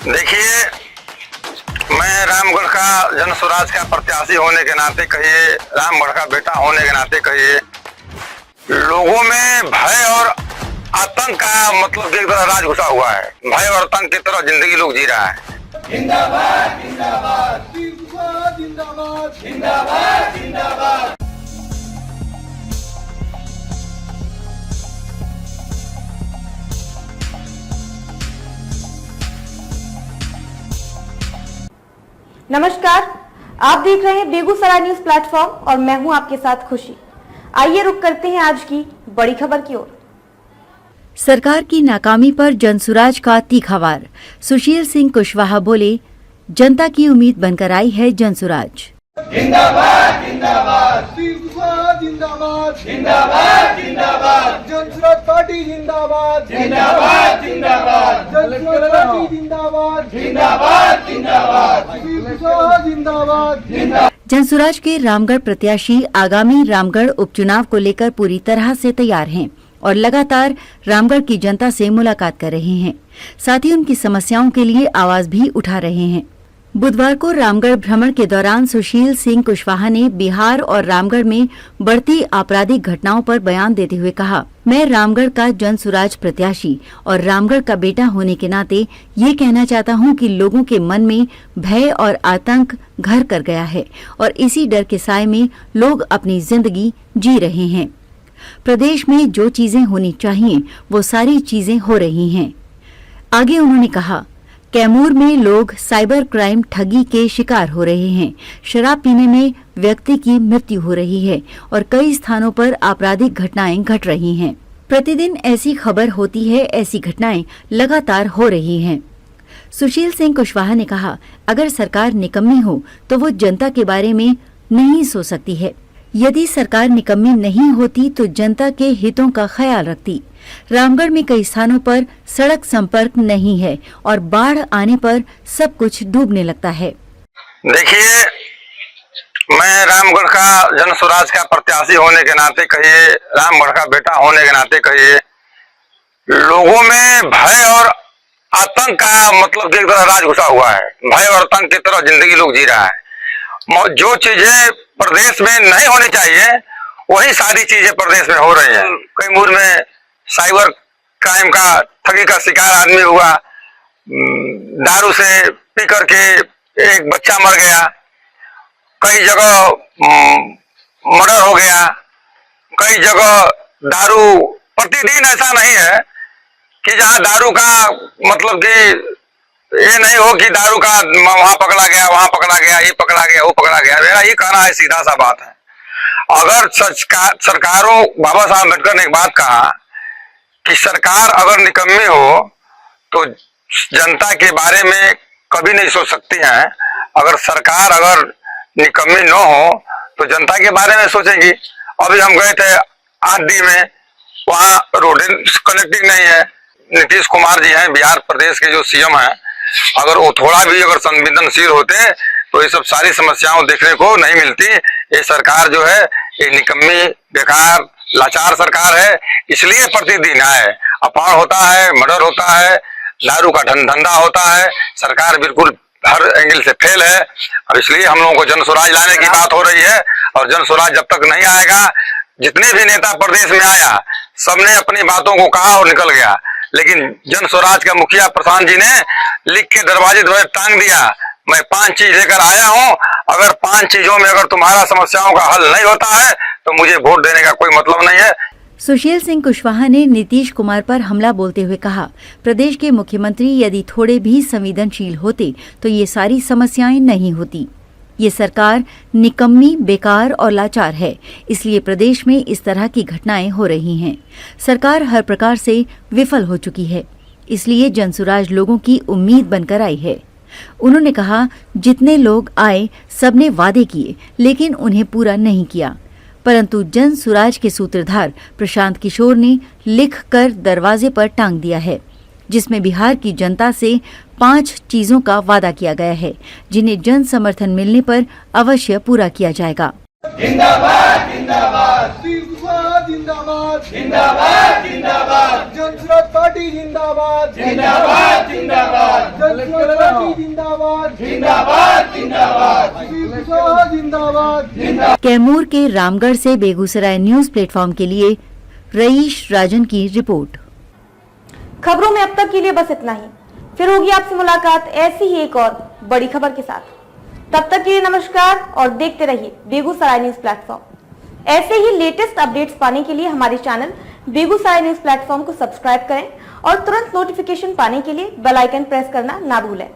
देखिए, मैं रामगढ़ का जन स्वराज का प्रत्याशी होने के नाते कहिए, रामगढ़ का बेटा होने के नाते कहिए, लोगों में भय और आतंक का मतलब कि एक तरह राज घुसा हुआ है। भय और आतंक की तरह जिंदगी लोग जी रहा है। जिंदाबाद जिंदाबाद जिंदाबाद जिंदाबाद जिंदाबाद। नमस्कार, आप देख रहे हैं बेगूसराय न्यूज प्लेटफॉर्म और मैं हूं आपके साथ खुशी। आइए रुक करते हैं आज की बड़ी खबर की ओर। सरकार की नाकामी पर जनसुराज का तीखा वार। सुशील सिंह कुशवाहा बोले, जनता की उम्मीद बनकर आई है जनसुराज। जिंदाबाद जिंदाबाद जिंदाबाद जिंदाबाद जिंदाबाद जनसुराज पार्टी जिंदाबाद जिंदाबाद जिंदाबाद जनसुराज पार्टी जिंदाबाद जिंदाबाद जिंदाबाद जिंदाबाद। जनसुराज के रामगढ़ प्रत्याशी आगामी रामगढ़ उपचुनाव को लेकर पूरी तरह से तैयार हैं और लगातार रामगढ़ की जनता से मुलाकात कर रहे हैं। साथ ही उनकी समस्याओं के लिए आवाज भी उठा रहे हैं। बुधवार को रामगढ़ भ्रमण के दौरान सुशील सिंह कुशवाहा ने बिहार और रामगढ़ में बढ़ती आपराधिक घटनाओं पर बयान देते हुए कहा, मैं रामगढ़ का जनसुराज प्रत्याशी और रामगढ़ का बेटा होने के नाते ये कहना चाहता हूँ कि लोगों के मन में भय और आतंक घर कर गया है और इसी डर के साए में लोग अपनी जिंदगी जी रहे हैं। प्रदेश में जो चीजें होनी चाहिए वो सारी चीजें हो रही हैं। आगे उन्होंने कहा, कैमूर में लोग साइबर क्राइम ठगी के शिकार हो रहे हैं, शराब पीने में व्यक्ति की मृत्यु हो रही है और कई स्थानों पर आपराधिक घटनाएं घट रही हैं। प्रतिदिन ऐसी खबर होती है, ऐसी घटनाएं लगातार हो रही हैं। सुशील सिंह कुशवाहा ने कहा, अगर सरकार निकम्मी हो तो वो जनता के बारे में नहीं सोच सकती है। यदि सरकार निकम्मी नहीं होती तो जनता के हितों का ख्याल रखती। रामगढ़ में कई स्थानों पर सड़क संपर्क नहीं है और बाढ़ आने पर सब कुछ डूबने लगता है। देखिए, मैं रामगढ़ का जन स्वराज का प्रत्याशी होने के नाते कहिए, रामगढ़ का बेटा होने के नाते कहिए, लोगों में भय और आतंक का मतलब कि एक तरह राज घुसा हुआ है। भय और आतंक की तरह जिंदगी लोग जी रहा है। जो चीजें प्रदेश में नहीं होनी चाहिए वही सारी चीजें प्रदेश में हो रही हैं। कैमूर में साइबर क्राइम का ठगी का शिकार आदमी हुआ, दारू से पी करके एक बच्चा मर गया, कई जगह मर्डर हो गया, कई जगह दारू, प्रतिदिन ऐसा नहीं है कि जहां दारू का मतलब कि ये नहीं हो कि दारू का वहां पकड़ा गया, वहां पकड़ा गया, ये पकड़ा गया, वो पकड़ा गया। मेरा ये कहना है, सीधा सा बात है, अगर सरकारों, बाबा साहब अम्बेडकर ने एक बात कहा कि सरकार अगर निकम्मी हो तो जनता के बारे में कभी नहीं सोच सकती है। अगर सरकार अगर निकम्मी न हो तो जनता के बारे में सोचेंगी। अभी हम गए थे आदी में, वहाँ रोड कनेक्टिंग नहीं है। नीतीश कुमार जी हैं, बिहार प्रदेश के जो सीएम हैं, अगर वो थोड़ा भी अगर संवेदनशील होते तो ये सब सारी समस्याओं देखने को नहीं मिलती। ये सरकार जो है ये निकम्मी, बेकार, लाचार सरकार है। इसलिए प्रतिदिन है अपहरण होता है, मर्डर होता है, दारू का धंधा होता है। सरकार बिल्कुल हर एंगल से फेल है। और इसलिए हम लोगों को जन स्वराज लाने की बात हो रही है। और जन स्वराज जब तक नहीं आएगा, जितने भी नेता प्रदेश में आया सबने अपनी बातों को कहा और निकल गया, लेकिन जन स्वराज का मुखिया प्रशांत जी ने लिख के दरवाजे द्वारे टांग दिया, मैं 5 चीज लेकर आया हूं, अगर 5 चीजों में अगर तुम्हारा समस्याओं का हल नहीं होता है तो मुझे वोट देने का कोई मतलब नहीं है। सुशील सिंह कुशवाहा ने नीतीश कुमार पर हमला बोलते हुए कहा, प्रदेश के मुख्यमंत्री यदि थोड़े भी संवेदनशील होते तो ये सारी समस्याएं नहीं होती। ये सरकार निकम्मी, बेकार और लाचार है, इसलिए प्रदेश में इस तरह की घटनाएं हो रही हैं। सरकार हर प्रकार से विफल हो चुकी है, इसलिए जनसुराज लोगों की उम्मीद बनकर आई है। उन्होंने कहा, जितने लोग आए सबने वादे किए लेकिन उन्हें पूरा नहीं किया, परंतु जनसुराज के सूत्रधार प्रशांत किशोर ने लिख कर दरवाजे पर टांग दिया है, जिसमें बिहार की जनता से 5 चीजों का वादा किया गया है, जिन्हें जन समर्थन मिलने पर अवश्य पूरा किया जाएगा। जिंदाबाद जिंदाबाद जिंदाबाद जिंदाबाद जिंदाबाद जिंदाबाद जनसुराज पार्टी जिंदाबाद जिंदाबाद जिंदाबाद जनसुराज पार्टी जिंदाबाद जिंदाबाद जिंदाबाद जिंदाबाद। कैमूर के रामगढ़ से बेगूसराय न्यूज प्लेटफॉर्म के लिए रईश राजन की रिपोर्ट। खबरों में अब तक के लिए बस इतना ही। फिर होगी आपसे मुलाकात ऐसी ही एक और बड़ी खबर के साथ। तब तक के लिए नमस्कार और देखते रहिए बेगूसराय न्यूज प्लेटफॉर्म। ऐसे ही लेटेस्ट अपडेट्स पाने के लिए हमारे चैनल बेगूसराय न्यूज प्लेटफॉर्म को सब्सक्राइब करें और तुरंत नोटिफिकेशन पाने के लिए बेल आइकन प्रेस करना ना भूलें।